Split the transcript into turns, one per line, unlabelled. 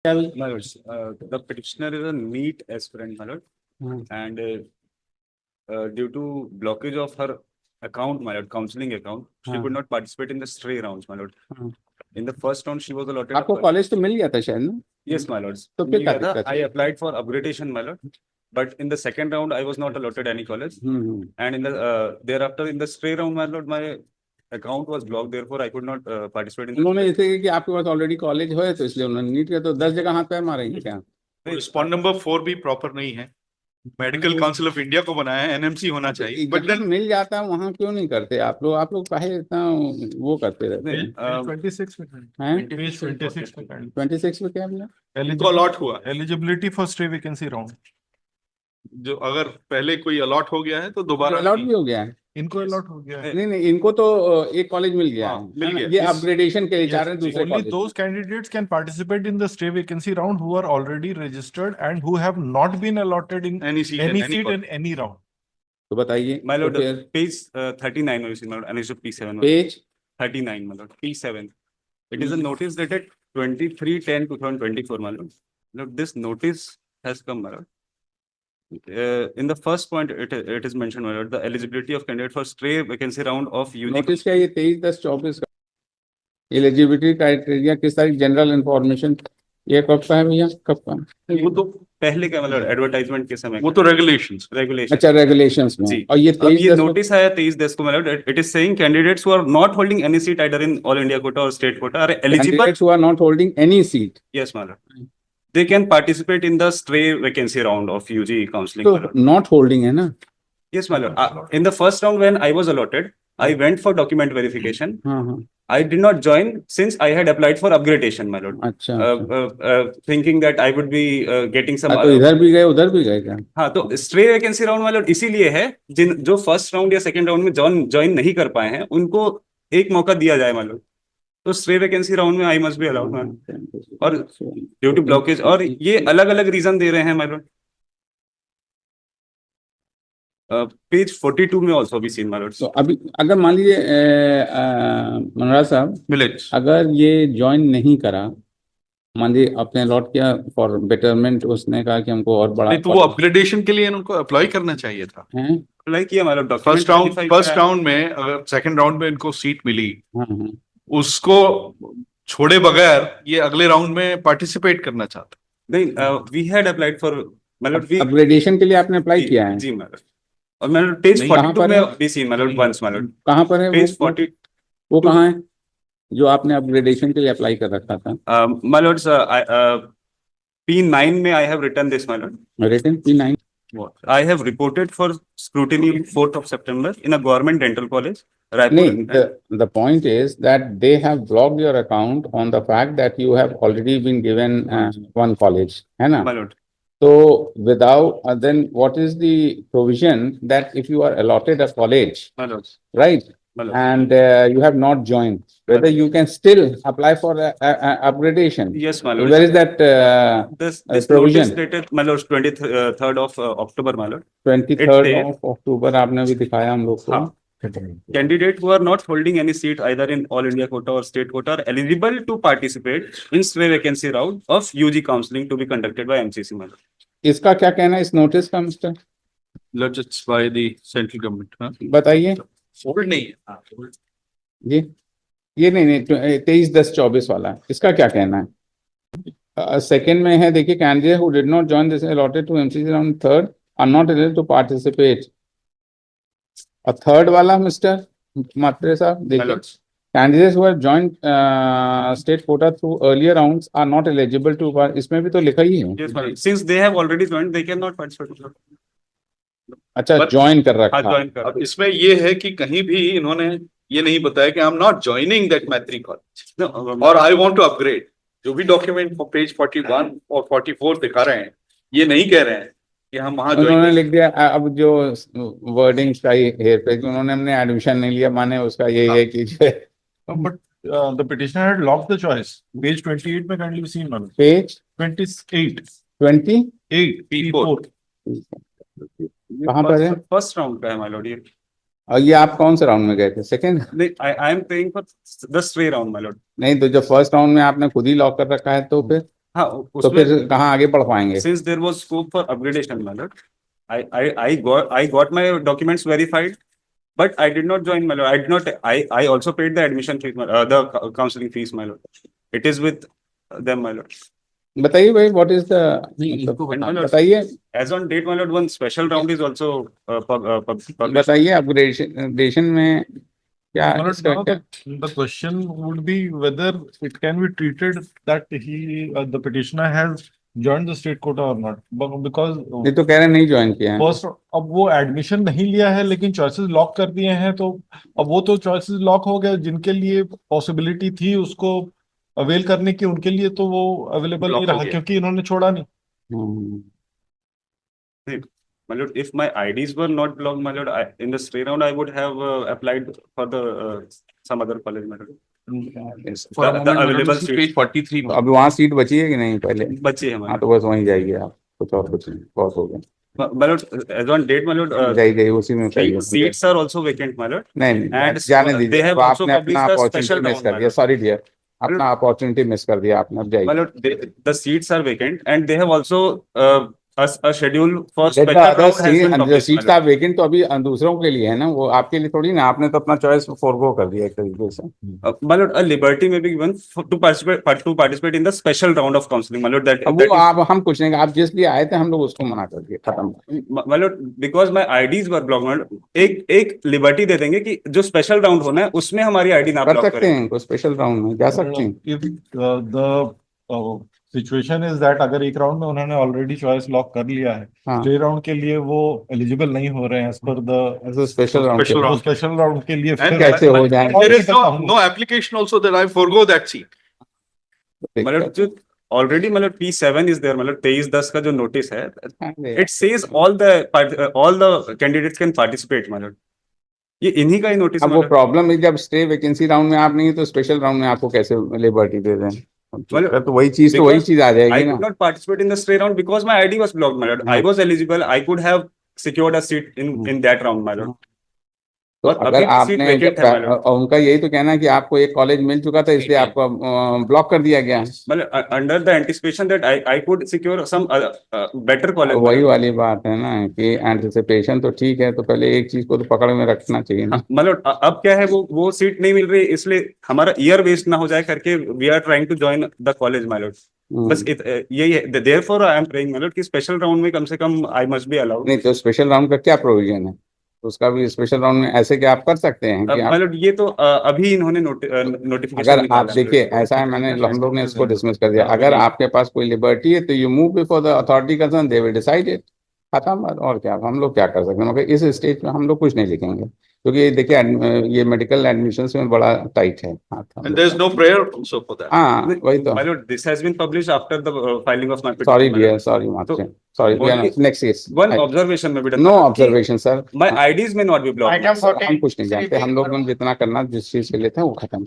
Tell.
My lords, the petitioner is a NEET aspirant, my lord, and due to blockage of her account, my lord, counseling account, she could not participate in the stray rounds, my lord. In the first round, she was allotted.
आपको college तो मिल गया था शायद ना?
Yes, my lords.
तो फिर क्या दिक्कत
I applied for upgradation, my lord, but in the second round, I was not allotted any college, and in the thereafter in the stray round, my lord, my account was blocked, therefore I could not participate in the.
उन्होंने जैसे कि आपके पास already college है तो इसलिए उन्होंने NEET किया, तो 10 जगह हाथ पैर मारेंगे क्या?
रिस्पॉन्ड नंबर 4 भी प्रॉपर नहीं है। मेडिकल काउंसिल ऑफ इंडिया को बनाया है, एनएमसी होना चाहिए,
बट देन मिल जाता है वहाँ क्यों नहीं करते आप लोग काहे इतना वो करते रहते हैं?
26 में
26 में क्या मिला?
इनको अलॉट हुआ eligibility for stay vacancy round, जो अगर पहले कोई अलॉट हो गया है तो दोबारा
अलॉट भी हो गया है।
इनको अलॉट हो गया है।
नहीं, इनको तो एक कॉलेज मिल गया है,
मिल गया।
ये अपग्रेडेशन के लिए चाह रहे हैं दूसरे
Only
college.
those candidates can participate in the stay vacancy round who are already registered and who have not been allotted in any seat in any round.
तो बताइए
My lord, page 39 of my lord, annexure P7.
Page
39, my lord, P7. It is a notice dated 23/10/2024, my lord. Look, this notice has come, my lord. In the first point, it is mentioned, my lord, the eligibility of candidate for stray vacancy round of UG.
Notice क्या, ये 23/10/24 का eligibility criteria किस तारीख, general information, ये कब का है भैया, कब का?
वो तो पहले का, मतलब एडवर्टाइजमेंट के समय,
वो तो रेगुलेशंस
अच्छा, रेगुलेशंस में। और ये 23
नोटिस आया 23/10 को, मतलब it is saying candidates who are not holding any seat either in all India quota और state quota are eligible,
candidates who are not holding any seat,
yes मतलब they can participate in the stray vacancy round of UG counseling.
तो not holding है ना?
Yes, my lord. In the first round when I was allotted, I went for document verification. I did not join since I had applied for upgradation, my lord.
अच्छा,
thinking that I would be getting some.
तो इधर भी गए उधर भी गए क्या?
हाँ, तो stray vacancy round, my lord, इसीलिए है जो फर्स्ट राउंड या सेकंड राउंड में ज्वाइन नहीं कर पाए हैं उनको एक मौका दिया जाए, my lord. तो स्ट्रे वैकेंसी राउंड में आई मस्ट बी अलाउड, मैम, और ड्यू टू ब्लॉकेज, और ये अलग अलग रीजन दे रहे हैं, माय लॉर्ड। पेज 42 में also be seen, my Lord.
तो अभी अगर मान लीजिए मनोहर साहब, अगर ये ज्वाइन नहीं करा, मान लीजिए अपने अलॉट किया फॉर बेटरमेंट, उसने कहा कि हमको और बड़ा,
तो वो अपग्रेडेशन के लिए उनको अप्लाई करना चाहिए था।
अप्लाई किया, माय लॉर्ड।
फर्स्ट राउंड में, अगर सेकंड राउंड में इनको सीट मिली, उसको छोड़े बगैर ये अगले राउंड में पार्टिसिपेट करना चाहता।
नहीं, वी हैड अप्लाइड फॉर, मतलब
अपग्रेडेशन के लिए आपने अप्लाई किया है?
जी मैडम। और मैडम पेज 42 में be seen, madam, once madam.
कहां पर है
पेज 40?
वो कहां है जो आपने अपग्रेडेशन के लिए अप्लाई कर रखा था?
माय लॉर्ड, P9 में I have written this, my lord.
Written P9
I have reported for scrutiny 4th of September in a government dental college, Raipur.
No, the point is that they have blocked your account on the fact that you have already been given one college, है ना?
My lord.
So without then what is the provision that if you are allotted a college,
My lord.
right, and you have not joined, whether you can still apply for upgradation?
Yes, my lord.
Where is that
this
provision?
Notice dated, my lord, 23rd of October, my lord.
23rd of October आपने भी दिखाया हम लोग को।
Candidate who are not holding any seat either in all India quota or state quota are eligible to participate in stray vacancy round of UG counseling to be conducted by MCC, my lord.
इसका क्या कहना है इस notice का, mister?
It's by the central government.
बताइए।
Fold नहीं है
ये नहीं 23/10/24 वाला, इसका क्या कहना है? सेकंड में है, देखिए, candidate who did not join this allotted to MCC round third are not eligible to participate. और थर्ड वाला मिस्टर मात्रे साहब देखिए, candidates who have joined state quota through earlier rounds are not eligible to, इसमें भी तो लिखा ही है।
Yes, my lord. Since they have already joined, they cannot participate.
अच्छा, ज्वाइन कर रखा।
अब इसमें ये है कि कहीं भी इन्होंने ये नहीं बताया कि I am not joining that मैत्री कॉलेज और आई वांट टू अपग्रेड। जो भी डॉक्यूमेंट पेज 41 और 44 दिखा रहे हैं, ये नहीं कह रहे हैं कि हम वहां
उन्होंने लिख दिया। अब जो वर्डिंग का हेयर पे, उन्होंने हमने एडमिशन नहीं लिया, माने उसका ये है कि
But the petitioner had locked the choice. Page 28 में kindly be seen, madam.
Page
28.
28
P4.
कहाँ पर है?
फर्स्ट राउंड का है, माय लॉर्ड ये।
और ये आप कौन से राउंड में गए थे? सेकंड?
नहीं, I am paying for the stray round, my Lord.
नहीं, तो जो फर्स्ट राउंड में आपने खुद ही लॉक कर रखा है तो फिर?
हाँ
तो
उसमें
फिर कहाँ आगे पढ़ पाएंगे?
since there was scope for upgradation, my lord, I got my documents verified, but I did not join, my lord. I did not. I also paid the admission fee, the counseling fees, my lord. It is with them, my lord.
बताइए भाई, what is the,
And my lord,
बताइए
as on date, my lord, one special round is also published.
बताइए upgradation में क्या
My lord,
इसका
now
क्या?
the question would be whether it can be treated that the petitioner has joined the state quota or not. Because
ये तो कह रहे हैं नहीं ज्वाइन किया है।
फर्स्ट, अब वो एडमिशन नहीं लिया है लेकिन चॉइसेस लॉक कर दिए हैं, तो अब वो तो चॉइसेस लॉक हो गए, जिनके लिए पॉसिबिलिटी थी उसको अवेल करने की, उनके लिए तो वो अवेलेबल
Block
नहीं
हो
रहा
गया।
क्योंकि इन्होंने छोड़ा नहीं।
हम्म,
My lord, if my IDs were not blocked, my lord, in the stray round, I would have applied for the some other college, my lord.
For a
The
moment, my lord,
available
you see
seats.
page 43
तो अभी वहाँ seat बची है कि नहीं पहले?
बच्चे हैं, my
हाँ
lord.
तो बस वहीं जाइए आप, कुछ और कुछ नहीं, बहुत हो गया।
My lord, as on date, my lord,
जाइए उसी में करिए।
seats are also vacant, my lord.
नहीं
And
जाने
they
दीजिए,
have
तो
also
आपने अपना
published a
opportunity
special
miss
round,
कर
my
दिया,
lord.
सॉरी डियर, अपना अपॉर्चुनिटी मिस कर दिया आपने, अब
My
जाइए।
lord, the seats are vacant, and they have also a schedule for
Let
special
the other
round has
see,
been
and the
published, my
seats
lord.
are vacant, तो अभी दूसरों के लिए है ना, वो आपके लिए थोड़ी ना, आपने तो अपना चॉइस फोरगो कर दिया एक तरीके से।
My lord, a liberty may be given to participate in the special round of counseling, my lord.
अब वो आप हम कुछ नहीं, आप जिस लिए आए थे हम लोग उसको मना कर दिए, खत्म।
My lord, because my IDs were blocked, my lord, एक लिबर्टी दे देंगे कि जो स्पेशल राउंड होना है उसमें हमारी आईडी ना
कर
ब्लॉक
सकते
करें।
हैं, कोई स्पेशल राउंड में जा सकते हैं।
If the situation is that अगर एक राउंड में उन्होंने ऑलरेडी चॉइस लॉक कर लिया है,
हाँ।
स्टे राउंड के लिए वो एलिजिबल नहीं हो रहे हैं as per the
special round
Special round.
Special round के लिए।
And
फिर
कैसे हो जाए?
there is no application also that I forgo that seat.
मतलब जो ऑलरेडी मतलब P7 इज देयर, मतलब 23/10 का जो नोटिस है, it says all the candidates can participate, मतलब ये इन्हीं का ही नोटिस।
अब वो प्रॉब्लम है, जब स्टे वैकेंसी राउंड में आप नहीं है तो स्पेशल राउंड में आपको कैसे लिबर्टी दे दें? तो वही चीज आ जाएगी
I
ना।
could not participate in the stray round because my ID was blocked, my lord. I was eligible. I could have secured a seat in that round, my lord.
तो
और
अगर
अभी भी
आपने
seat vacant है, my lord.
और उनका यही तो कहना है कि आपको एक कॉलेज मिल चुका था इसलिए आपको ब्लॉक कर दिया गया।
मतलब under the anticipation that I could secure some better college, my
वही
lord.
वाली बात है ना कि एंटिसिपेशन तो ठीक है, तो पहले एक चीज को तो पकड़ में रखना चाहिए ना।
मतलब अब क्या है, वो सीट नहीं मिल रही, इसलिए हमारा ईयर वेस्ट ना हो जाए करके we are trying to join the college, my lord. बस यही है, therefore I am praying my lord कि स्पेशल राउंड में कम से कम आई मस्ट बी अलाउड।
नहीं तो स्पेशल राउंड का क्या प्रोविजन है? उसका भी स्पेशल राउंड में ऐसे क्या आप कर सकते हैं कि
माय लॉर्ड ये तो अभी इन्होंने नोटिफिकेशन
अगर आप देखिए ऐसा है, मैंने हम लोग ने इसको डिसमिस कर दिया, अगर आपके पास कोई लिबर्टी है तो you move before the authority concern, they will decide it, खत्म। और क्या हम लोग क्या कर सकते हैं? मगर इस स्टेज में हम लोग कुछ नहीं लिखेंगे क्योंकि देखिए ये मेडिकल एडमिशंस में बड़ा टाइट है।
And there is no prayer also for that.
हाँ वही तो।
My lord this has been published after the filing of my petition.
Sorry dear, sorry मात्र, sorry. Next case,
one observation में भी
no observation sir,
my IDs may not be blocked.
हम कुछ नहीं जानते, हम लोग जितना करना जिस चीज के लिए था वो खत्म।